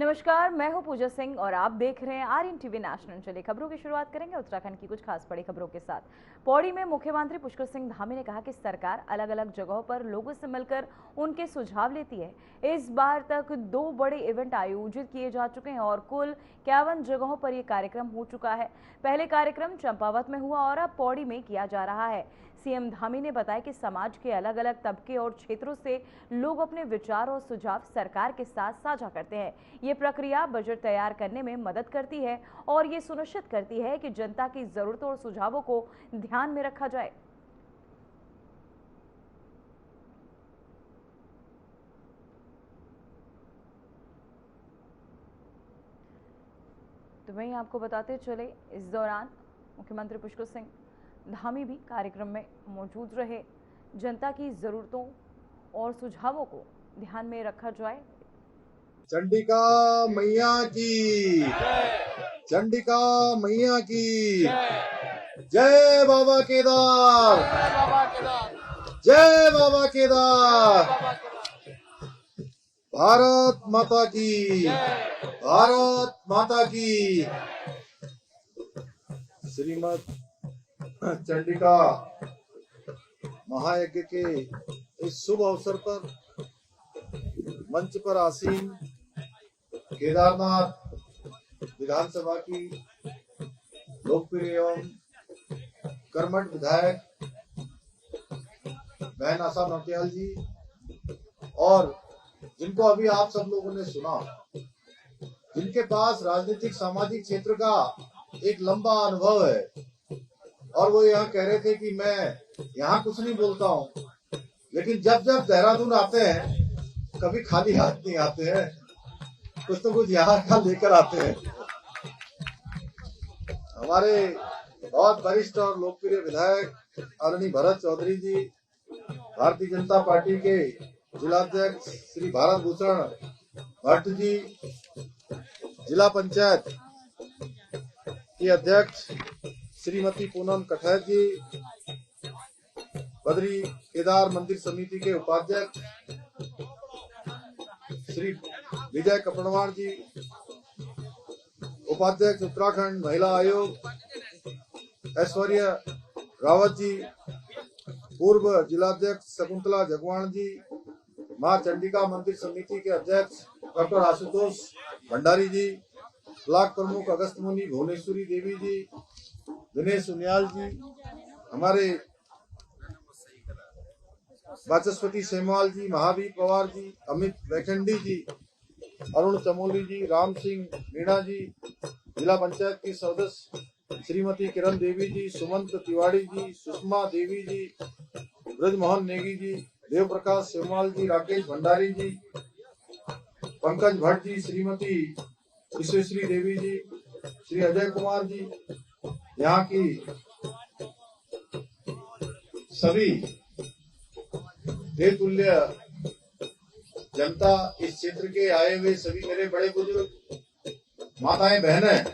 नमस्कार, मैं हूं पूजा सिंह और आप देख रहे हैं आर्यन टीवी नेशनल। चलिए खबरों की शुरुआत करेंगे उत्तराखंड की कुछ खास बड़ी खबरों के साथ। पौड़ी में मुख्यमंत्री पुष्कर सिंह धामी ने कहा कि सरकार अलग अलग जगहों पर लोगों से मिलकर उनके सुझाव लेती है। इस बार तक 2 बड़े इवेंट आयोजित किए जा चुके हैं और कुल 51 जगहों पर यह कार्यक्रम हो चुका है। पहले कार्यक्रम चंपावत में हुआ और अब पौड़ी में किया जा रहा है। सीएम धामी ने बताया कि समाज के अलग अलग तबके और क्षेत्रों से लोग अपने विचार और सुझाव सरकार के साथ साझा करते हैं। ये प्रक्रिया बजट तैयार करने में मदद करती है और ये सुनिश्चित करती है कि जनता की जरूरतों और सुझावों को ध्यान में रखा जाए। तो वहीं आपको बताते चले, इस दौरान मुख्यमंत्री पुष्कर सिंह धामी भी कार्यक्रम में मौजूद रहे। जनता की जरूरतों और सुझावों को ध्यान में रखा जाए। चंडिका मैया की, चंडिका मैया की जय बाबा केदार, जय बाबा केदार। भारत माता की, भारत माता की। श्रीमद चंडिका महायज्ञ के इस शुभ अवसर पर मंच पर आसीन केदारनाथ विधानसभा की लोकप्रिय एवं कर्मठ विधायक बहन आशा नौटियाल जी, और जिनको अभी आप सब लोगों ने सुना, जिनके पास राजनीतिक सामाजिक क्षेत्र का एक लंबा अनुभव है, और वो यहाँ कह रहे थे कि मैं यहाँ कुछ नहीं बोलता हूँ, लेकिन जब जब देहरादून आते हैं कभी खाली हाथ नहीं आते हैं, कुछ तो कुछ यहाँ का लेकर आते हैं। हमारे बहुत वरिष्ठ और लोकप्रिय विधायक आदरणीय भरत चौधरी जी, भारतीय जनता पार्टी के जिलाध्यक्ष श्री भारत भूषण भट्ट जी, जिला पंचायत की अध्यक्ष श्रीमती पूनम कठैर जी, बद्री केदार मंदिर समिति के उपाध्यक्ष श्री विजय कपड़वार जी, उपाध्यक्ष उत्तराखंड महिला आयोग ऐश्वर्या रावत जी, पूर्व जिलाध्यक्ष शकुंतला जगवान जी, मां चंडिका मंदिर समिति के अध्यक्ष डॉक्टर आशुतोष भंडारी जी, ब्लॉक प्रमुख अगस्त मुनि भुवनेश्वरी देवी जी, दिनेश उनियाल जी, हमारे वाचस्पति सेमवाल जी, महावीर पवार जी, अमित वैखंडी जी, अरुण चमोली जी, राम सिंह मीणा जी, जिला पंचायत की सदस्य श्रीमती किरण देवी जी, सुमंत तिवारी जी, सुषमा देवी जी, ब्रजमोहन नेगी जी, देव प्रकाश सेमवाल जी, राकेश भंडारी जी, पंकज भट्ट जी, श्रीमती विश्वेश्वरी देवी जी, श्री अजय कुमार जी, यहाँ की सभी देवतुल्य जनता, इस क्षेत्र के आए हुए सभी मेरे बड़े बुजुर्ग, माताएं बहनें,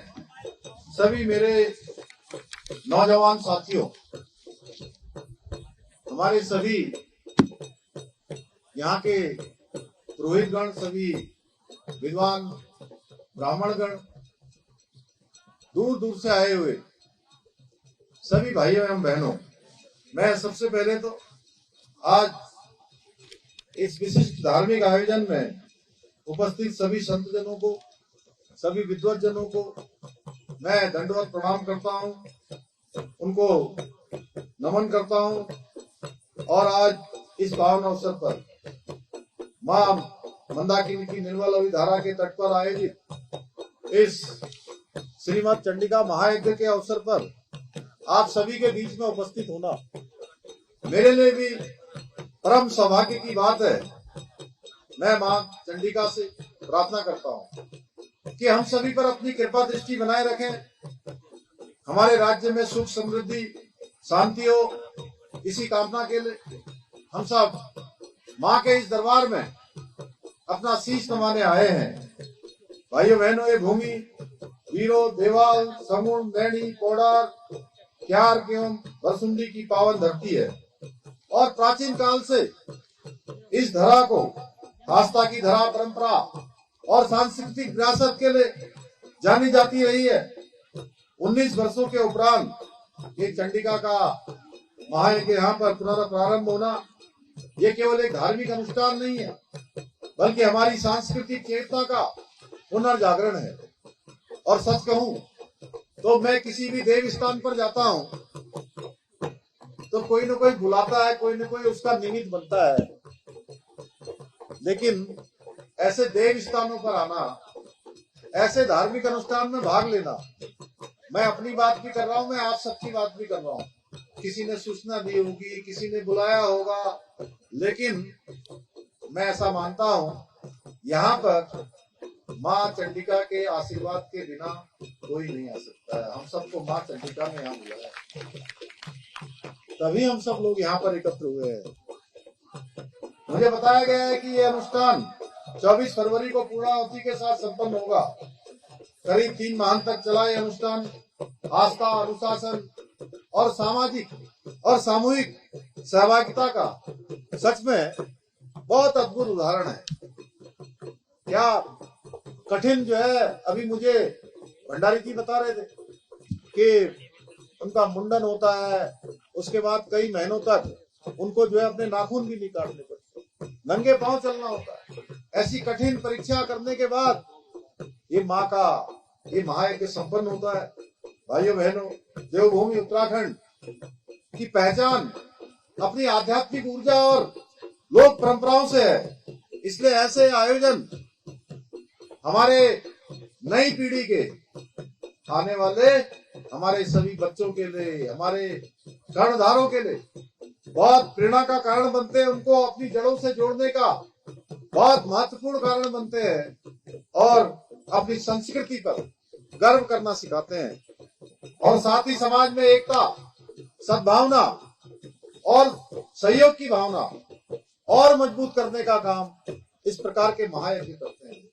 सभी मेरे नौजवान साथियों, हमारे सभी यहाँ के पुरोहितगण, सभी विद्वान ब्राह्मणगण, दूर दूर से आए हुए सभी भाइयों एवं बहनों, मैं सबसे पहले तो आज इस विशिष्ट धार्मिक आयोजन में उपस्थित सभी संत जनों को, सभी विद्वत जनों को मैं दंडवत प्रणाम करता हूं, उनको नमन करता हूं। और आज इस पावन अवसर पर मां मंदाकिनी की निर्मल धारा के तट पर आयोजित इस श्रीमद चंडिका महायज्ञ के अवसर पर आप सभी के बीच में उपस्थित होना मेरे लिए भी परम सौभाग्य की बात है। मैं मां चंडिका से प्रार्थना करता हूं कि हम सभी पर अपनी कृपा दृष्टि बनाए रखें, हमारे राज्य में सुख समृद्धि शांति हो, इसी कामना के लिए हम सब मां के इस दरबार में अपना शीश नवाने आए हैं। भाइयों बहनों, ये भूमि वीरो, देवाल, समुण, नैनी, कोडार, क्यार एवं बरसुंडी की पावन धरती है और प्राचीन काल से इस धरा को आस्था की धरा परंपरा और सांस्कृतिक विरासत के लिए जानी जाती रही है। 19 वर्षों के उपरांत ये चंडिका का महायज्ञ यहाँ पर पुनर्प्रारंभ होना, ये केवल एक धार्मिक अनुष्ठान नहीं है, बल्कि हमारी सांस्कृतिक चेतना का पुनर्जागरण है। और सच कहूं तो मैं किसी भी देव स्थान पर जाता हूं तो कोई न कोई बुलाता है, कोई न कोई उसका निमित्त बनता है, लेकिन ऐसे देव स्थानों पर आना, ऐसे धार्मिक अनुष्ठान में भाग लेना, मैं अपनी बात भी कर रहा हूं, मैं आप सबकी बात भी कर रहा हूं। किसी ने सूचना दी होगी, किसी ने बुलाया होगा, लेकिन मैं ऐसा मानता हूं यहाँ पर माँ चंडिका के आशीर्वाद के बिना कोई नहीं आ सकता है। हम सबको माँ चंडिका ने यहाँ बुलाया, तभी हम सब लोग यहाँ पर एकत्र हुए हैं। मुझे बताया गया है कि ये अनुष्ठान 24 फरवरी को पूर्णाहुति के साथ संपन्न होगा। करीब 3 माह तक चला ये अनुष्ठान आस्था, अनुशासन और सामाजिक और सामूहिक सहभागिता का सच में बहुत अद्भुत उदाहरण है। क्या कठिन जो है, अभी मुझे भंडारी जी बता रहे थे कि उनका मुंडन होता है, उसके बाद कई महीनों तक उनको जो है अपने नाखून भी नहीं काटने पड़ते, नंगे पांव चलना होता है। ऐसी कठिन परीक्षा करने के बाद ये माँ का ये महायज्ञ संपन्न होता है। भाइयों बहनों, देवभूमि उत्तराखंड की पहचान अपनी आध्यात्मिक ऊर्जा और लोक परंपराओं से है, इसलिए ऐसे आयोजन हमारे नई पीढ़ी के आने वाले हमारे सभी बच्चों के लिए, हमारे कर्णधारों के लिए बहुत प्रेरणा का कारण बनते हैं, उनको अपनी जड़ों से जोड़ने का बहुत महत्वपूर्ण कारण बनते हैं और अपनी संस्कृति पर गर्व करना सिखाते हैं, और साथ ही समाज में एकता, सद्भावना और सहयोग की भावना और मजबूत करने का काम इस प्रकार के महायज्ञ करते हैं।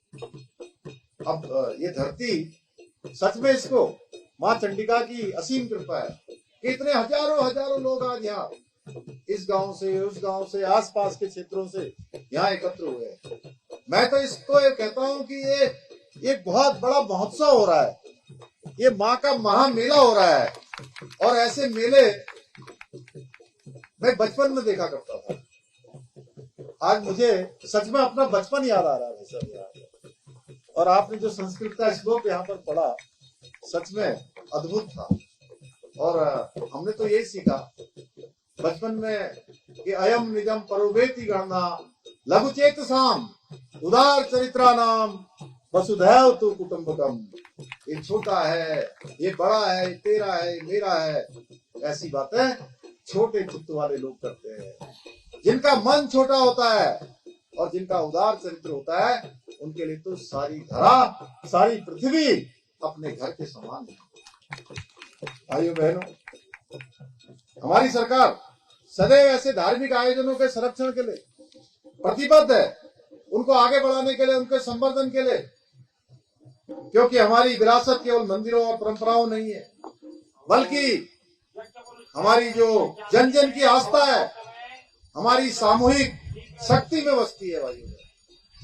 अब ये धरती सच में, इसको माँ चंडिका की असीम कृपा है कि इतने हजारों लोग आज यहाँ इस गांव से, उस गांव से, आसपास के क्षेत्रों से यहाँ एकत्र हुए। मैं तो इसको ये कहता हूँ कि ये बहुत बड़ा महोत्सव हो रहा है, ये माँ का महामेला हो रहा है। और ऐसे मेले मैं बचपन में देखा करता था। आज मुझे सच में अपना बचपन याद आ रहा है सर। और आपने जो संस्कृत का श्लोक यहाँ पर पढ़ा, सच में अद्भुत था। और हमने तो यही सीखा बचपन में कि अयम निजम परोवेति गणना लघुचेत साम उदार चरित्रा नाम वसुधैव तु कुटुंबकम। ये छोटा है, ये बड़ा है, ये तेरा है, मेरा है, ऐसी बातें छोटे चित्त वाले लोग करते हैं। जिनका मन छोटा होता है और जिनका उदार चरित्र होता है, उनके लिए तो सारी धरा, सारी पृथ्वी अपने घर के समान है। भाइयों बहनों, हमारी सरकार सदैव ऐसे धार्मिक आयोजनों के संरक्षण के लिए प्रतिबद्ध है, उनको आगे बढ़ाने के लिए, उनके संवर्धन के लिए, क्योंकि हमारी विरासत केवल मंदिरों और परंपराओं नहीं है, बल्कि हमारी जो जन जन की आस्था है, हमारी सामूहिक शक्ति में बसती है। भाइयों,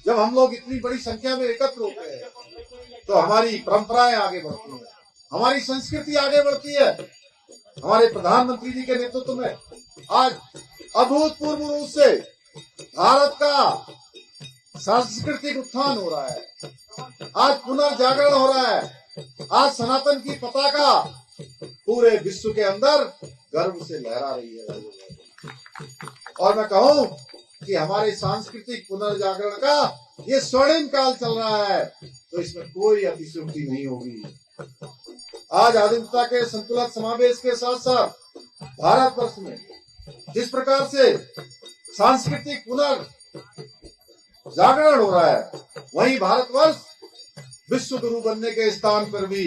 जब हम लोग इतनी बड़ी संख्या में एकत्र होते हैं तो हमारी परंपराएं आगे बढ़ती हैं, हमारी संस्कृति आगे बढ़ती है। हमारे प्रधानमंत्री जी के नेतृत्व में आज अभूतपूर्व रूप से भारत का सांस्कृतिक उत्थान हो रहा है, आज पुनर्जागरण हो रहा है। आज सनातन की पताका पूरे विश्व के अंदर गर्व से लहरा रही है। और मैं कहूं कि हमारे सांस्कृतिक पुनर्जागरण का ये स्वर्णिम काल चल रहा है, तो इसमें कोई अतिशयोक्ति नहीं होगी। आज आधुनिकता के संतुलित समावेश के साथ साथ भारतवर्ष में जिस प्रकार से सांस्कृतिक पुनर्जागरण हो रहा है, वहीं भारतवर्ष विश्व गुरु बनने के स्थान पर भी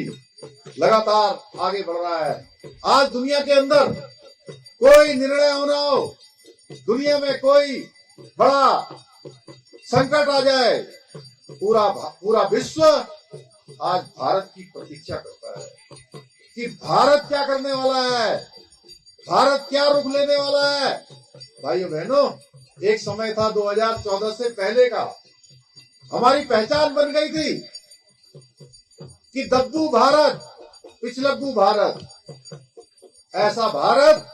लगातार आगे बढ़ रहा है। आज दुनिया के अंदर कोई निर्णय होना हो, दुनिया में कोई बड़ा संकट आ जाए, पूरा विश्व आज भारत की प्रतीक्षा करता है कि भारत क्या करने वाला है, भारत क्या रुख लेने वाला है। भाइयों बहनों, एक समय था 2014 से पहले का, हमारी पहचान बन गई थी कि दब्बू भारत, पिछलग्गू भारत, ऐसा भारत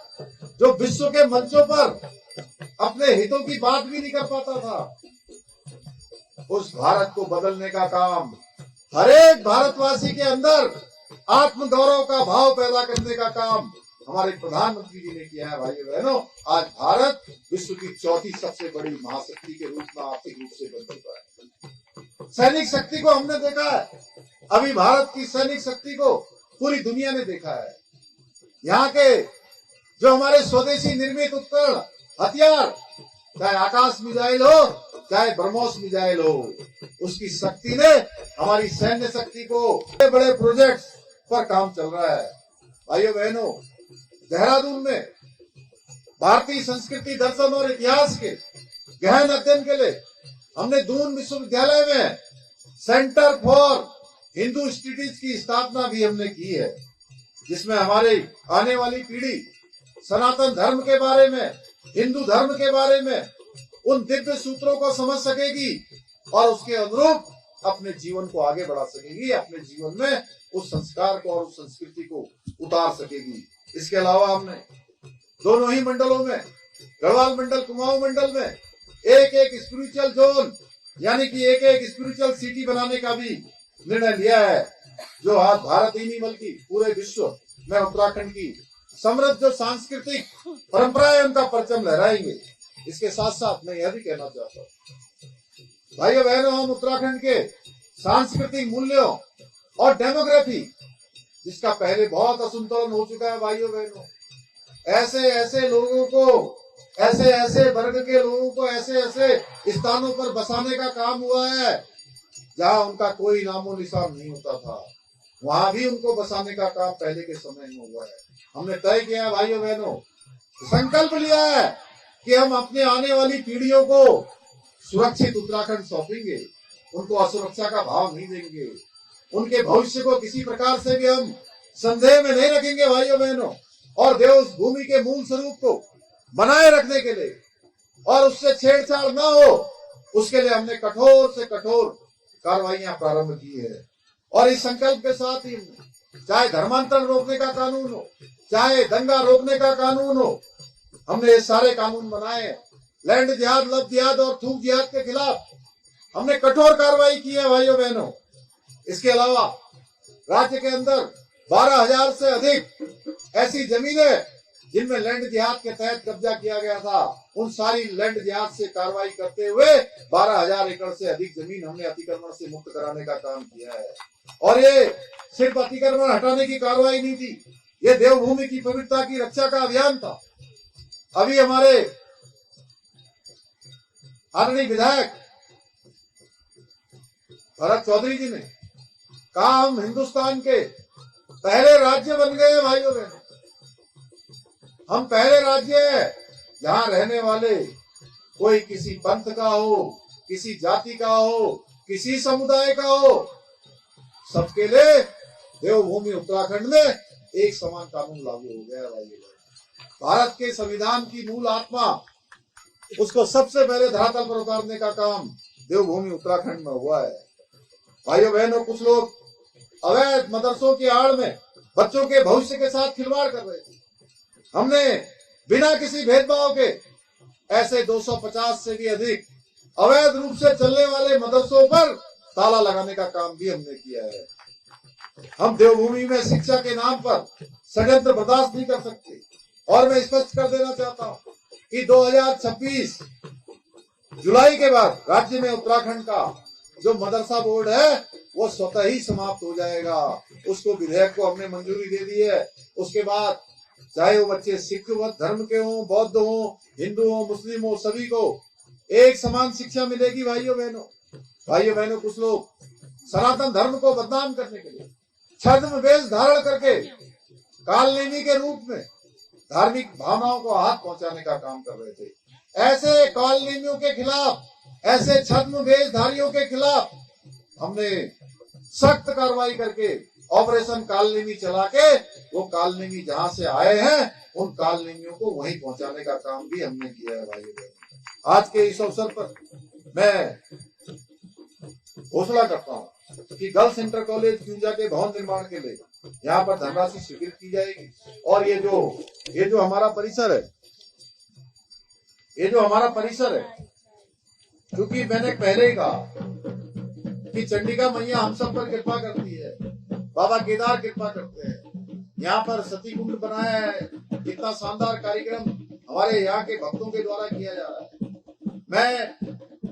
जो विश्व के मंचों पर अपने हितों की बात भी नहीं कर पाता था। उस भारत को बदलने का काम, हर एक भारतवासी के अंदर आत्मगौरव का भाव पैदा करने का काम हमारे प्रधानमंत्री जी ने किया है। भाइयों बहनों, आज भारत विश्व की चौथी सबसे बड़ी महाशक्ति के रूप में आर्थिक रूप से बन चुका है। सैनिक शक्ति को हमने देखा है, अभी भारत की सैनिक शक्ति को पूरी दुनिया ने देखा है। यहाँ के जो हमारे स्वदेशी निर्मित उपकरण, हथियार, चाहे आकाश मिसाइल हो, चाहे ब्रह्मोस मिसाइल हो, उसकी शक्ति ने हमारी सैन्य शक्ति को बड़े बड़े प्रोजेक्ट्स पर काम चल रहा है। भाइयों बहनों, देहरादून में भारतीय संस्कृति, दर्शन और इतिहास के गहन अध्ययन के लिए हमने दून विश्वविद्यालय में सेंटर फॉर हिंदू स्टडीज की स्थापना भी हमने की है, जिसमें हमारी आने वाली पीढ़ी सनातन धर्म के बारे में, हिंदू धर्म के बारे में उन दिव्य सूत्रों को समझ सकेगी और उसके अनुरूप अपने जीवन को आगे बढ़ा सकेगी, अपने जीवन में उस संस्कार को और उस संस्कृति को उतार सकेगी। इसके अलावा हमने दोनों ही मंडलों में, गढ़वाल मंडल, कुमाऊं मंडल में एक एक स्पिरिचुअल जोन, यानी कि एक एक स्पिरिचुअल सिटी बनाने का भी निर्णय लिया है, जो आज भारत ही नहीं बल्कि पूरे विश्व में उत्तराखंड की समृद्ध जो सांस्कृतिक परंपराएं उनका परचम लहराएंगे। इसके साथ साथ मैं यह भी कहना चाहता हूँ, भाइयों बहनों, हम उत्तराखंड के सांस्कृतिक मूल्यों और डेमोग्राफी, जिसका पहले बहुत असंतुलन हो चुका है भाइयों बहनों, ऐसे ऐसे लोगों को, ऐसे ऐसे वर्ग के लोगों को ऐसे ऐसे स्थानों पर बसाने का काम हुआ है जहां उनका कोई नामो निशान नहीं होता था, वहां भी उनको बसाने का काम पहले के समय में हुआ है। हमने तय किया है भाइयों बहनों, संकल्प लिया है कि हम अपने आने वाली पीढ़ियों को सुरक्षित उत्तराखंड सौंपेंगे, उनको असुरक्षा का भाव नहीं देंगे, उनके भविष्य को किसी प्रकार से भी हम संदेह में नहीं रखेंगे भाइयों बहनों, और देव भूमि के मूल स्वरूप को बनाए रखने के लिए और उससे छेड़छाड़ न हो, उसके लिए हमने कठोर से कठोर कार्रवाइयां प्रारंभ की है। और इस संकल्प के साथ ही चाहे धर्मांतरण रोकने का कानून हो, चाहे दंगा रोकने का कानून हो, हमने ये सारे कानून बनाए। लैंड जिहाद, लव जिहाद और थूक जिहाद के खिलाफ हमने कठोर कार्रवाई की है भाइयों बहनों। इसके अलावा राज्य के अंदर 12,000 से अधिक ऐसी जमीनें जिनमें लैंड जिहाद के तहत कब्जा किया गया था, उन सारी लैंड जिहाद से कार्रवाई करते हुए 12,000 एकड़ से अधिक जमीन हमने अतिक्रमण से मुक्त कराने का काम किया है। और ये सिर्फ अतिक्रमण हटाने की कार्रवाई नहीं थी, ये देवभूमि की पवित्रता की रक्षा का अभियान था। अभी हमारे आदरणीय विधायक भरत चौधरी जी ने कहा, हम हिंदुस्तान के पहले राज्य बन गए हैं भाइयों बहनों, हम पहले राज्य है जहां रहने वाले कोई किसी पंथ का हो, किसी जाति का हो, किसी समुदाय का हो, सबके लिए देवभूमि उत्तराखंड में एक समान कानून लागू हो गया है भाइयों। भारत के संविधान की मूल आत्मा, उसको सबसे पहले धरातल पर उतारने का काम देवभूमि उत्तराखंड में हुआ है। भाइयों बहनों, कुछ लोग अवैध मदरसों की आड़ में बच्चों के भविष्य के साथ खिलवाड़ कर रहे थे। हमने बिना किसी भेदभाव के ऐसे 250 से भी अधिक अवैध रूप से चलने वाले मदरसों पर ताला लगाने का काम भी हमने किया है। हम देवभूमि में शिक्षा के नाम पर षड्यंत्र बर्दाश्त नहीं कर सकते। और मैं स्पष्ट कर देना चाहता हूं कि 2026 जुलाई के बाद राज्य में उत्तराखंड का जो मदरसा बोर्ड है वो स्वतः ही समाप्त हो जाएगा। उसको विधेयक को हमने मंजूरी दे दी है। उसके बाद चाहे वो बच्चे सिख धर्म के हों, बौद्ध हों, हिंदू हों, मुस्लिम हों, सभी को एक समान शिक्षा मिलेगी। भाइयों बहनों, कुछ लोग सनातन धर्म को बदनाम करने के लिए छद्म वेश धारण करके कालनेमी के रूप में धार्मिक भावनाओं को हाथ पहुंचाने का काम कर रहे थे। ऐसे कालनेमियों के खिलाफ, ऐसे छद्म वेशधारियों के खिलाफ हमने सख्त कार्रवाई करके ऑपरेशन कालनेमी चला के वो कालनेमी जहां से आए हैं उन कालनेमियों को वहीं पहुंचाने का काम भी हमने किया है। भाइयों, आज के इस अवसर पर मैं घोषणा करता हूँ कि गर्ल्स इंटर कॉलेज क्यूजा के भवन निर्माण के लिए यहाँ पर धनराशि स्वीकृत की जाएगी। और ये जो हमारा परिसर है, क्योंकि मैंने पहले ही कहा कि चंडिका मैया हम सब पर कृपा करती है, बाबा केदार कृपा करते हैं। यहाँ पर सती कुंड बनाया है, कितना शानदार कार्यक्रम हमारे यहाँ के भक्तों के द्वारा किया जा रहा है। मैं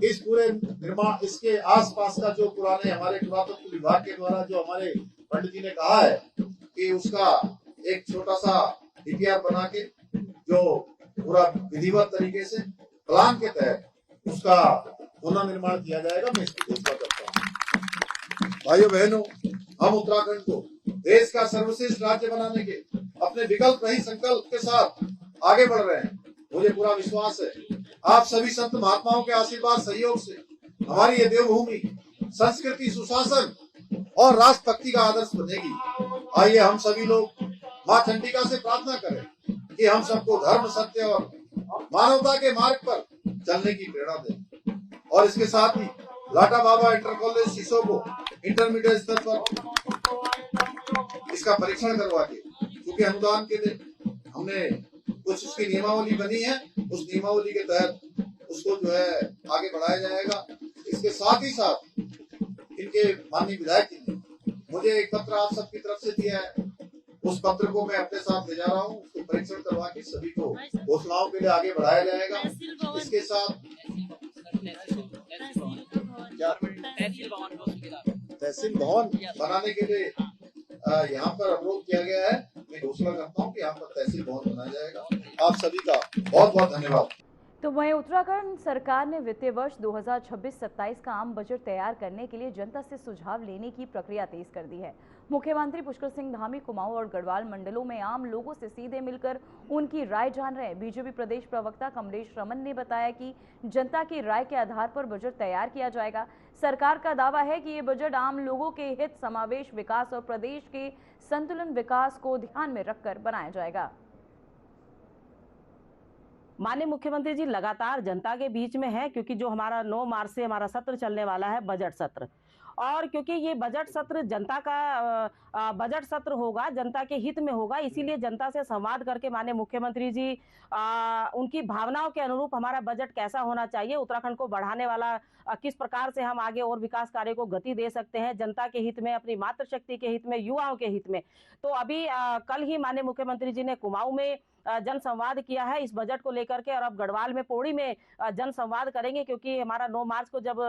इस पूरे निर्माण, इसके आसपास का जो पुराने हमारे पुरातत्व विभाग के द्वारा जो हमारे पंडित जी ने कहा है कि उसका एक छोटा सा डीपीआर बना के जो पूरा विधिवत तरीके से प्लान के तहत उसका पुनर्निर्माण किया जाएगा, मैं इसकी घोषणा करता हूँ। भाइयों बहनों, हम उत्तराखंड को देश का सर्वश्रेष्ठ राज्य बनाने के अपने विकल्प नहीं संकल्प के साथ आगे बढ़ रहे हैं। मुझे पूरा विश्वास है आप सभी संत महात्माओं के आशीर्वाद सहयोग से हमारी ये देवभूमि संस्कृति, सुशासन और राष्ट्रभक्ति का आदर्श बनेगी। आइए हम सभी लोग माँ चंडिका से प्रार्थना करें कि हम सबको धर्म, सत्य और मानवता के मार्ग पर चलने की प्रेरणा दें। और इसके साथ ही लाटा बाबा इंटर कॉलेज शीशों को इंटरमीडिएट स्तर पर इसका परीक्षण करवा के, क्योंकि अनुदान के लिए हमने कुछ उसकी नियमावली बनी है, उस नियमावली के तहत उसको जो है आगे बढ़ाया जाएगा। इसके साथ ही साथ इनके माननीय विधायक जी ने मुझे एक पत्र आप सबकी तरफ से दिया है, उस पत्र को मैं अपने साथ ले जा रहा हूँ। उसको परीक्षण करवा के सभी को घोषणाओं के लिए आगे बढ़ाया जाएगा। इसके साथ तहसील भवन बनाने के लिए यहाँ पर अनुरोध किया गया है। मैं घोषणा करता हूँ कि यहाँ पर तहसील भवन बनाया जाएगा। आप सभी का बहुत बहुत धन्यवाद। तो वहीं उत्तराखंड सरकार ने वित्तीय वर्ष 2026-27 का आम बजट तैयार करने के लिए जनता से सुझाव लेने की प्रक्रिया तेज कर दी है। मुख्यमंत्री पुष्कर सिंह धामी कुमाऊं और गढ़वाल मंडलों में आम लोगों से सीधे मिलकर उनकी राय जान रहे हैं। बीजेपी प्रदेश प्रवक्ता कमलेश रमन ने बताया कि जनता की राय के आधार पर बजट तैयार किया जाएगा। सरकार का दावा है कि ये बजट आम लोगों के हित, समावेश, विकास और प्रदेश के संतुलन विकास को ध्यान में रखकर बनाया जाएगा। माननीय मुख्यमंत्री जी लगातार जनता के बीच में है, क्योंकि जो हमारा 9 मार्च से हमारा सत्र चलने वाला है बजट सत्र, और क्योंकि ये बजट सत्र जनता का बजट सत्र होगा, जनता के हित में होगा, इसीलिए जनता से संवाद करके माननीय मुख्यमंत्री जी उनकी भावनाओं के अनुरूप हमारा बजट कैसा होना चाहिए, उत्तराखंड को बढ़ाने वाला किस प्रकार से हम आगे और विकास कार्य को गति दे सकते हैं, जनता के हित में, अपनी मातृशक्ति के हित में, युवाओं के हित में। तो अभी कल ही माननीय मुख्यमंत्री जी ने कुमाऊं में जन संवाद किया है इस बजट को लेकर के, और अब गढ़वाल में पौड़ी में जन संवाद करेंगे, क्योंकि हमारा 9 मार्च को जब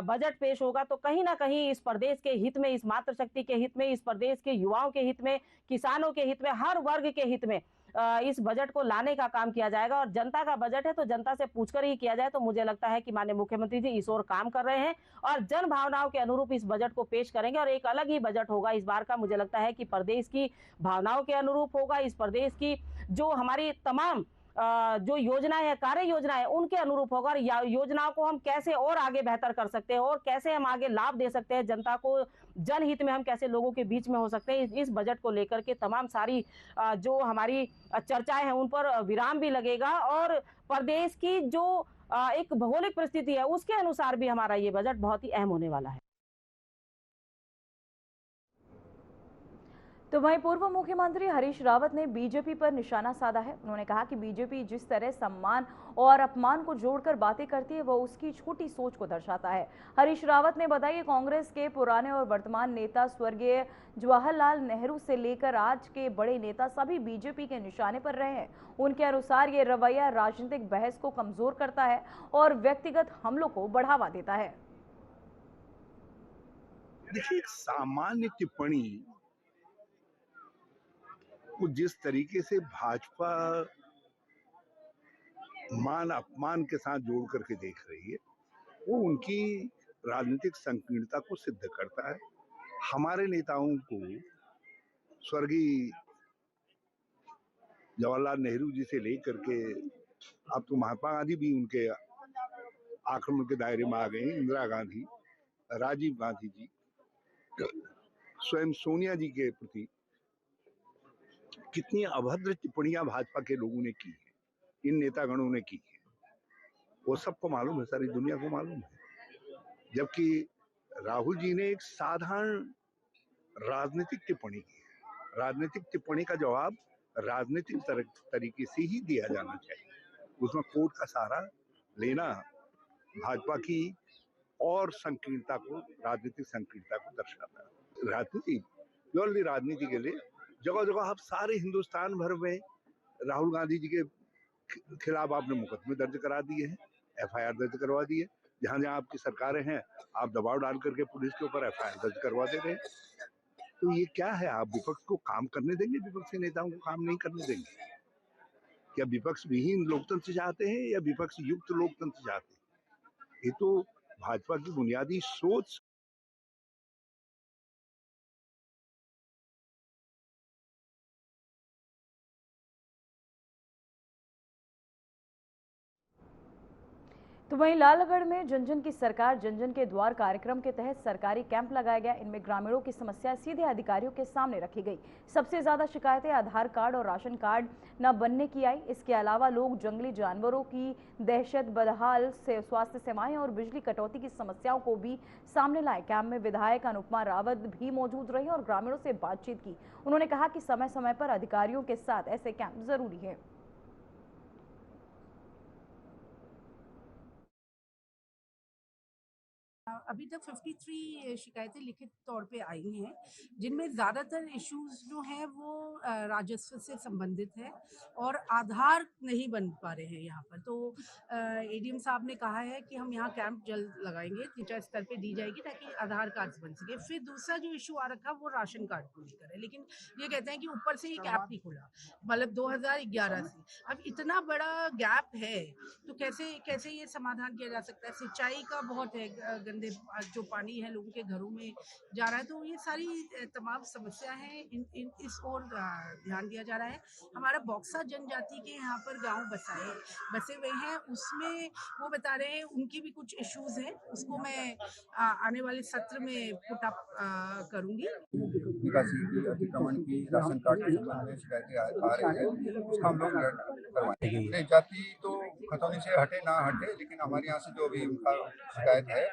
बजट पेश होगा तो कहीं ना कहीं इस प्रदेश के हित में, इस मातृशक्ति के हित में, इस प्रदेश के युवाओं के हित में, किसानों के हित में, हर वर्ग के हित में इस बजट को लाने का काम किया जाएगा। और जनता का बजट है तो जनता से पूछकर ही किया जाए, तो मुझे लगता है कि माननीय मुख्यमंत्री जी इस ओर काम कर रहे हैं और जन भावनाओं के अनुरूप इस बजट को पेश करेंगे। और एक अलग ही बजट होगा इस बार का, मुझे लगता है कि प्रदेश की भावनाओं के अनुरूप होगा, इस प्रदेश की जो हमारी तमाम जो योजनाएं हैं, कार्य योजनाएं, उनके अनुरूप होगा। और योजनाओं को हम कैसे और आगे बेहतर कर सकते हैं और कैसे हम आगे लाभ दे सकते हैं जनता को, जनहित में हम कैसे लोगों के बीच में हो सकते हैं, इस बजट को लेकर के तमाम सारी जो हमारी चर्चाएं हैं उन पर विराम भी लगेगा। और प्रदेश की जो एक भौगोलिक परिस्थिति है उसके अनुसार भी हमारा ये बजट बहुत ही अहम होने वाला है। तो वहीं पूर्व मुख्यमंत्री हरीश रावत ने बीजेपी पर निशाना साधा है। उन्होंने कहा कि बीजेपी जिस तरह सम्मान और अपमान को जोड़कर बातें करती है वह उसकी छोटी सोच को दर्शाता है। हरीश रावत ने बताया कि कांग्रेस के पुराने और वर्तमान नेता स्वर्गीय जवाहरलाल नेहरू से लेकर आज के बड़े नेता सभी बीजेपी के निशाने पर रहे हैं। उनके अनुसार ये रवैया राजनीतिक बहस को कमजोर करता है और व्यक्तिगत हमलों को बढ़ावा देता है। देखिए, सामान्य टिप्पणी को जिस तरीके से भाजपा मान अपमान के साथ जोड़ करके देख रही है, वो उनकी राजनीतिक संकीर्णता को सिद्ध करता है। हमारे नेताओं को स्वर्गीय जवाहरलाल नेहरू जी से लेकर के अब तो महात्मा गांधी भी उनके आक्रमण के दायरे में आ गए, इंदिरा गांधी, राजीव गांधी जी, स्वयं सोनिया जी के प्रति कितनी अभद्र टिप्पणियां भाजपा के लोगों ने की है, इन नेतागणों ने की है, वो सबको मालूम है, सारी दुनिया को मालूम है। जबकि राहुल जी ने एक साधारण राजनीतिक टिप्पणी की है। राजनीतिक टिप्पणी का जवाब राजनीतिक तरीके से ही दिया जाना चाहिए। उसमें कोर्ट का सहारा लेना भाजपा की और संकीर्णता को, राजनीतिक संकीर्णता को दर्शाता है। राजनीति, प्योरली राजनीति के लिए जगह जगह आप सारे हिंदुस्तान भर में राहुल गांधी जी के खिलाफ आपने मुकदमे दर्ज करा दिए हैं, एफआईआर दर्ज करवा दी है। जहां जहां आपकी सरकारें हैं, आप दबाव डाल करके पुलिस के ऊपर एफआईआर दर्ज करवा दे रहे हैं। तो ये क्या है? आप विपक्ष को काम करने देंगे? विपक्षी नेताओं को काम नहीं करने देंगे? क्या विपक्ष विहीन लोकतंत्र चाहते हैं या विपक्ष युक्त लोकतंत्र चाहते हैं? ये तो भाजपा की बुनियादी सोच। तो वहीं लालगढ़ में जन जन की सरकार जन जन के द्वार कार्यक्रम के तहत सरकारी कैंप लगाया गया। इनमें ग्रामीणों की समस्या सीधे अधिकारियों के सामने रखी गई। सबसे ज्यादा शिकायतें आधार कार्ड और राशन कार्ड न बनने की आई। इसके अलावा लोग जंगली जानवरों की दहशत, बदहाल से स्वास्थ्य सेवाएं और बिजली कटौती की समस्याओं को भी सामने लाए। कैंप में विधायक अनुपमा रावत भी मौजूद रही और ग्रामीणों से बातचीत की। उन्होंने कहा कि समय समय पर अधिकारियों के साथ ऐसे कैंप जरूरी है। अभी तक 53 शिकायतें लिखित तौर पे आई हैं, जिनमें ज़्यादातर इश्यूज जो हैं वो राजस्व से संबंधित है और आधार नहीं बन पा रहे हैं यहाँ पर। तो एडीएम साहब ने कहा है कि हम यहाँ कैंप जल्द लगाएंगे, तीसरा स्तर पे दी जाएगी ताकि आधार कार्ड बन सके। फिर दूसरा जो इशू आ रखा वो राशन कार्ड को लेकर है, लेकिन ये कहते हैं कि ऊपर से एक ऐप नहीं खुला, मतलब 2011 से अब इतना बड़ा गैप है, तो कैसे ये समाधान किया जा सकता है? सिंचाई का बहुत है, गंदे जो पानी है लोगों के घरों में जा रहा है, तो ये सारी तमाम समस्या है। इस ओर ध्यान दिया जा रहा है। हमारा बॉक्सा जनजाति के यहाँ पर गांव बसे हुए हैं, उसमें वो बता रहे हैं उनकी भी कुछ इश्यूज हैं, उसको मैं आने वाले सत्र में पुट अप करूंगी। निकासी की, अतिक्रमण की, राशन कार्ड के संबंध में शिकायतें आ रही है, उसका हम लोग करवाएंगे। जाति तो खतौनी से हटे ना हटे, लेकिन हमारे यहाँ से जो भी उनका शिकायत है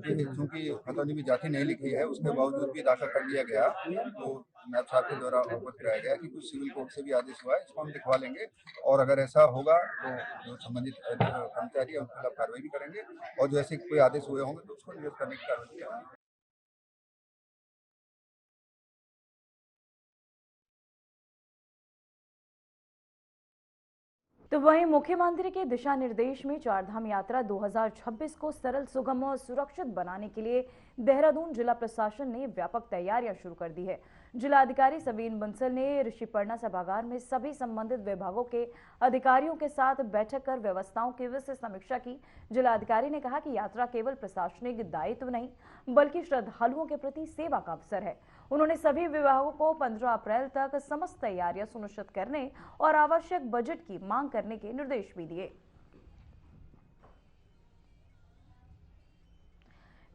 कि चूंकि खतौनी में जाति नहीं लिखी है, उसके बावजूद भी दाखिल कर दिया गया, तो नायब साहब के द्वारा अवगत कराया गया कि कुछ सिविल कोर्ट से भी आदेश हुआ है, इसको हम लिखवा लेंगे और अगर ऐसा होगा तो जो संबंधित कर्मचारी है उनके खिलाफ कार्रवाई भी करेंगे और जो ऐसे कोई आदेश हुए होंगे तो उसको निरस्त करने की कार्रवाई करेंगे। तो वहीं मुख्यमंत्री के दिशा निर्देश में चारधाम यात्रा 2026 को सरल, सुगम और सुरक्षित बनाने के लिए देहरादून जिला प्रशासन ने व्यापक तैयारियां शुरू कर दी है। जिलाधिकारी सबीन बंसल ने ऋषिपर्णा सभागार में सभी संबंधित विभागों के अधिकारियों के साथ बैठक कर व्यवस्थाओं की विस्तृत समीक्षा की। जिलाधिकारी ने कहा कि यात्रा केवल प्रशासनिक दायित्व नहीं बल्कि श्रद्धालुओं के प्रति सेवा का अवसर है। उन्होंने सभी विभागों को 15 अप्रैल तक समस्त तैयारियां सुनिश्चित करने और आवश्यक बजट की मांग करने के निर्देश भी दिए।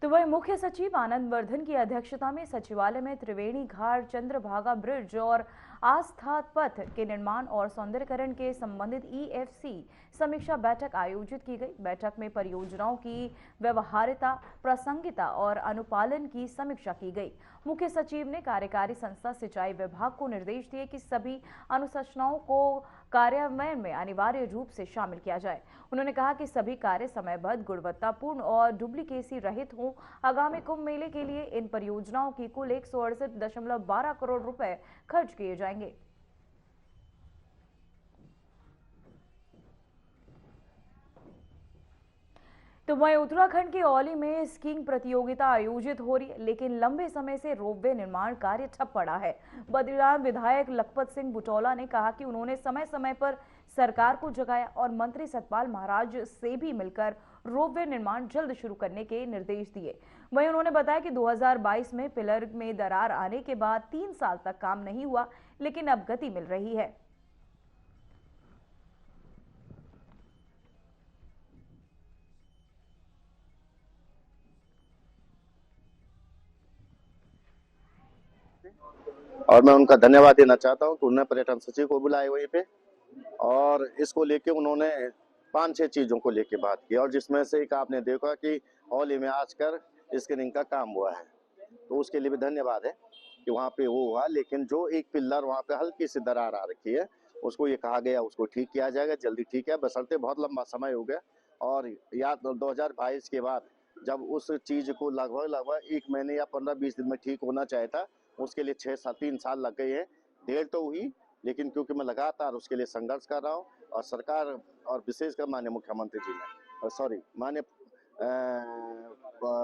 तो वही मुख्य सचिव आनंद वर्धन की अध्यक्षता में सचिवालय में त्रिवेणी घाट, चंद्रभागा ब्रिज और आस्था पथ के निर्माण और सौंदर्यीकरण के संबंधित ईएफसी समीक्षा बैठक आयोजित की गई। बैठक में परियोजनाओं की व्यवहार्यता, प्रासंगिकता और अनुपालन की समीक्षा की गई। मुख्य सचिव ने कार्यकारी संस्था सिंचाई विभाग को निर्देश दिए कि सभी अनुशंसाओं को कार्यान्वयन में अनिवार्य रूप से शामिल किया जाए। उन्होंने कहा कि सभी कार्य समयबद्ध, गुणवत्तापूर्ण और डुप्लीकेसी रहित हों। आगामी कुंभ मेले के लिए इन परियोजनाओं की कुल 168.12 करोड़ रुपए खर्च किए जाएंगे। तो वहीं उत्तराखंड के औली में स्कीइंग प्रतियोगिता आयोजित हो रही है, लेकिन लंबे समय से रोपवे निर्माण कार्य ठप पड़ा है। बद्रीनाथ विधायक लखपत सिंह बुटौला ने कहा कि उन्होंने समय समय पर सरकार को जगाया और मंत्री सतपाल महाराज से भी मिलकर रोपवे निर्माण जल्द शुरू करने के निर्देश दिए। वहीं उन्होंने बताया कि 2022 में पिलर में दरार आने के बाद 3 साल तक काम नहीं हुआ, लेकिन अब गति मिल रही है। और मैं उनका धन्यवाद देना चाहता हूं कि उन्होंने पर्यटन सचिव को बुलाए वहीं पे और इसको लेके उन्होंने 5-6 चीजों को लेके बात की और जिसमें से एक आपने देखा कि औली में आजकल स्क्रीनिंग का काम हुआ है, तो उसके लिए भी धन्यवाद है कि वहाँ पे वो हुआ। लेकिन जो एक पिल्लर वहाँ पे हल्की सी दरार आ रखी है, उसको ये कहा गया उसको ठीक किया जाएगा, जल्दी ठीक है, बशर्ते बहुत लंबा समय हो गया। और या 2022 के बाद जब उस चीज को लगभग 1 महीने या 15-20 दिन में ठीक होना चाहिए था, उसके लिए 3 साल लग गए हैं। देर तो हुई, लेकिन क्योंकि मैं लगातार उसके लिए संघर्ष कर रहा हूँ और सरकार और विशेषकर माननीय मुख्यमंत्री जी ने माननीय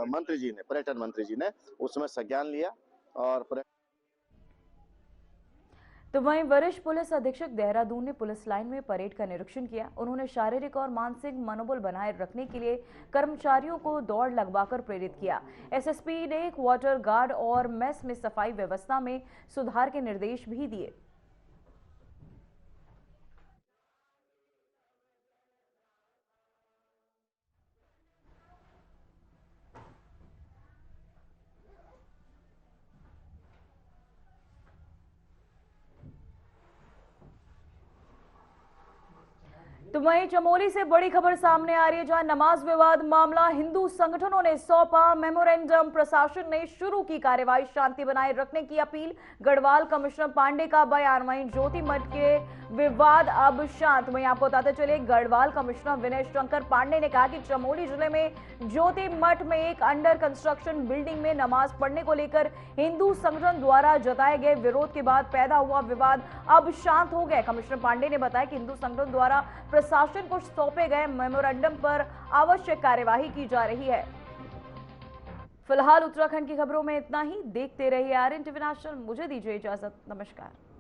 मंत्री जी ने, पर्यटन मंत्री जी ने उसमें संज्ञान लिया। और तो वहीं वरिष्ठ पुलिस अधीक्षक देहरादून ने पुलिस लाइन में परेड का निरीक्षण किया। उन्होंने शारीरिक और मानसिक मनोबल बनाए रखने के लिए कर्मचारियों को दौड़ लगवाकर प्रेरित किया। एसएसपी ने क्वार्टर गार्ड और मेस में सफाई व्यवस्था में सुधार के निर्देश भी दिए। तो वहीं चमोली से बड़ी खबर सामने आ रही है, जहां नमाज विवाद मामला हिंदू संगठनों ने सौंपा मेमोरेंडम। प्रशासन ने शुरू की कार्रवाई, शांति बनाए रखने की अपील। गढ़वाल कमिश्नर पांडे का बयान। वहीं ज्योति मठ के विवाद अब शांत। वहीं आपको बताते चले, गढ़वाल कमिश्नर विनय शंकर पांडे ने कहा कि चमोली जिले में ज्योति मठ में एक अंडर कंस्ट्रक्शन बिल्डिंग में नमाज पढ़ने को लेकर हिंदू संगठन द्वारा जताए गए विरोध के बाद पैदा हुआ विवाद अब शांत हो गया। कमिश्नर पांडे ने बताया कि हिंदू संगठन द्वारा प्रशासन को सौंपे गए मेमोरेंडम पर आवश्यक कार्यवाही की जा रही है। फिलहाल उत्तराखंड की खबरों में इतना ही। देखते रहिए आरएन टीवी नेशनल। मुझे दीजिए इजाजत। नमस्कार।